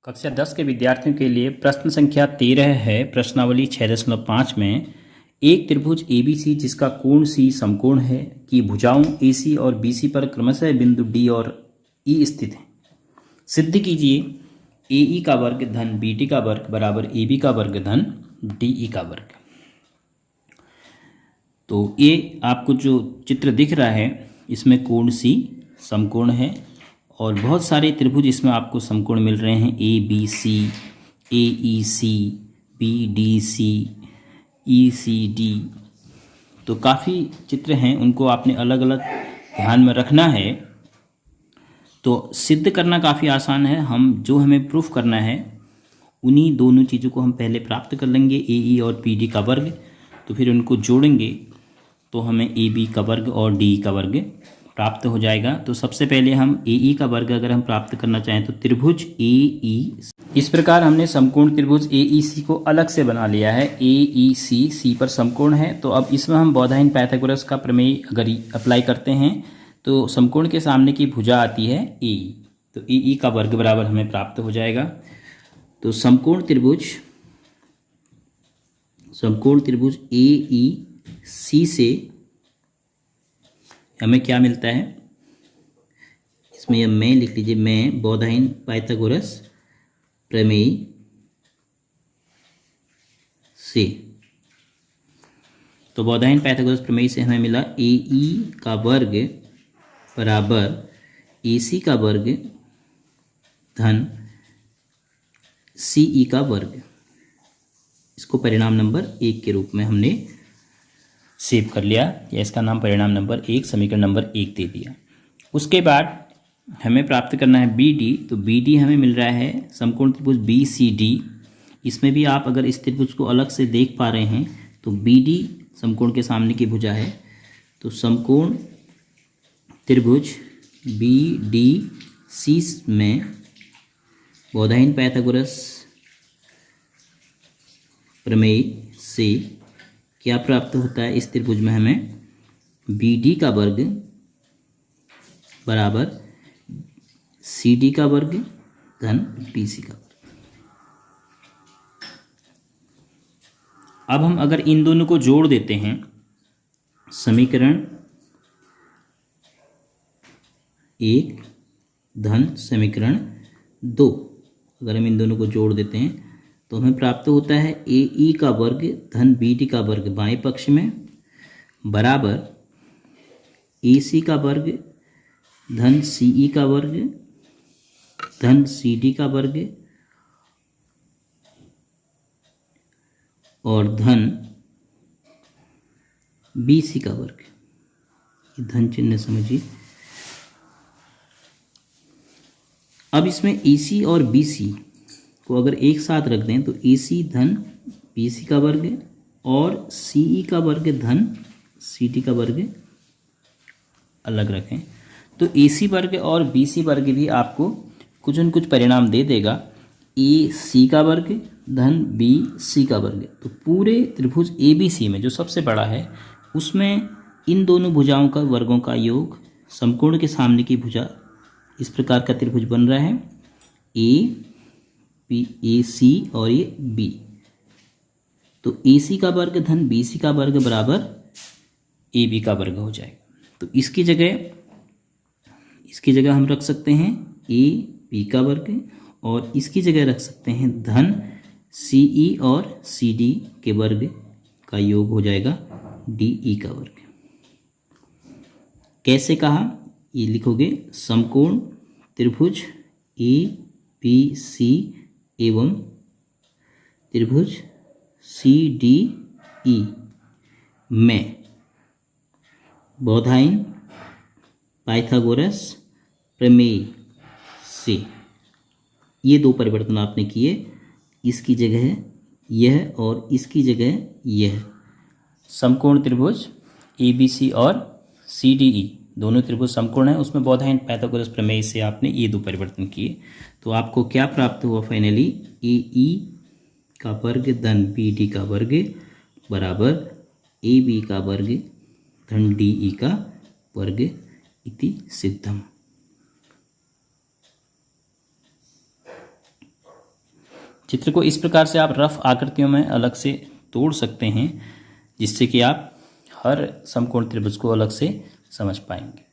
कक्षा 10 के विद्यार्थियों के लिए प्रश्न संख्या 13 है। प्रश्नावली 6.5 में एक त्रिभुज ABC जिसका कोण C समकोण है की भुजाओं AC और BC पर क्रमशः बिंदु D और E स्थित हैं। सिद्ध कीजिए AE का वर्ग धन BD का वर्ग बराबर AB का वर्ग धन DE का वर्ग। तो ये आपको जो चित्र दिख रहा है इसमें कोण C समकोण है और बहुत सारे त्रिभुज इसमें आपको समकोण मिल रहे हैं। ABC, AEC, BDC, ECD। तो काफ़ी चित्र हैं, उनको आपने अलग अलग ध्यान में रखना है। तो सिद्ध करना काफ़ी आसान है। हमें प्रूफ करना है उन्हीं दोनों चीज़ों को हम पहले प्राप्त कर लेंगे, AE और BD का वर्ग। तो फिर उनको जोड़ेंगे तो हमें AB का वर्ग और DE का वर्ग प्राप्त हो जाएगा। तो सबसे पहले हम AE का वर्ग अगर हम प्राप्त करना चाहें तो त्रिभुज AE, इस प्रकार हमने समकोण त्रिभुज AEC को अलग से बना लिया है। AEC C पर समकोण है। तो अब इसमें हम बौधाइन पाइथागोरस का प्रमेय अगर अप्लाई करते हैं तो समकोण के सामने की भुजा आती है AE। तो AE का वर्ग बराबर हमें प्राप्त हो जाएगा। तो समकोण त्रिभुज AEC से हमें क्या मिलता है, इसमें यह मैं लिख लीजिए, मैं बौधाइन पाइथागोरस प्रमेय से। तो बौधाइन पाइथागोरस प्रमेय से हमें मिला AE का वर्ग बराबर AC का वर्ग धन CE का वर्ग। इसको परिणाम नंबर 1 के रूप में हमने सेव कर लिया, या इसका नाम परिणाम नंबर 1, समीकरण नंबर 1 दे दिया। उसके बाद हमें प्राप्त करना है BD। तो BD हमें मिल रहा है समकोण त्रिभुज BCD। इसमें भी आप अगर इस त्रिभुज को अलग से देख पा रहे हैं तो BD समकोण के सामने की भुजा है। तो समकोण त्रिभुज BDC में बौधाइन पाइथागोरस प्रमेय से क्या प्राप्त होता है, इस त्रिभुज में हमें BD का वर्ग बराबर CD का वर्ग धन BC का वर्ग। अब हम अगर इन दोनों को जोड़ देते हैं, समीकरण 1 धन समीकरण 2, अगर हम इन दोनों को जोड़ देते हैं तो हमें प्राप्त होता है AE का वर्ग धन BD का वर्ग बाएं पक्ष में बराबर AC का वर्ग धन CE का वर्ग धन CD का वर्ग और धन BC का वर्ग। ये धन चिन्ह समझिए। अब इसमें AC और BC को अगर एक साथ रख दें तो AC धन BC का वर्ग और CE का वर्ग धन CD का वर्ग अलग रखें तो AC वर्ग और BC वर्ग भी आपको कुछ न कुछ परिणाम दे देगा। AC का वर्ग धन BC का वर्ग। तो पूरे त्रिभुज ABC में जो सबसे बड़ा है उसमें इन दोनों भुजाओं का वर्गों का योग, समकोण के सामने की भुजा, इस प्रकार का त्रिभुज बन रहा है AC और ये B। तो AC का वर्ग धन BC का वर्ग बराबर AB का वर्ग हो जाएगा। तो इसकी जगह हम रख सकते हैं AB का वर्ग और इसकी जगह रख सकते हैं धन CE और CD के वर्ग का योग हो जाएगा DE का वर्ग। कैसे कहा, ये लिखोगे समकोण त्रिभुज ABC एवं त्रिभुज CDE में बौधाइन पाइथागोरस प्रमेय से ये दो परिवर्तन आपने किए, इसकी जगह यह और इसकी जगह यह। समकोण त्रिभुज ABC और CDE दोनों त्रिभुज समकोण है, उसमें बौधाइन पाइथागोरस प्रमेय से आपने ये दो परिवर्तन किए। तो आपको क्या प्राप्त हुआ फाइनली, AE का वर्ग धन BD का वर्ग बराबर AB का वर्ग धन DE का वर्ग इति सिद्धम। चित्र को इस प्रकार से आप रफ आकृतियों में अलग से तोड़ सकते हैं, जिससे कि आप हर समकोण त्रिभुज को अलग से समझ पाएंगे।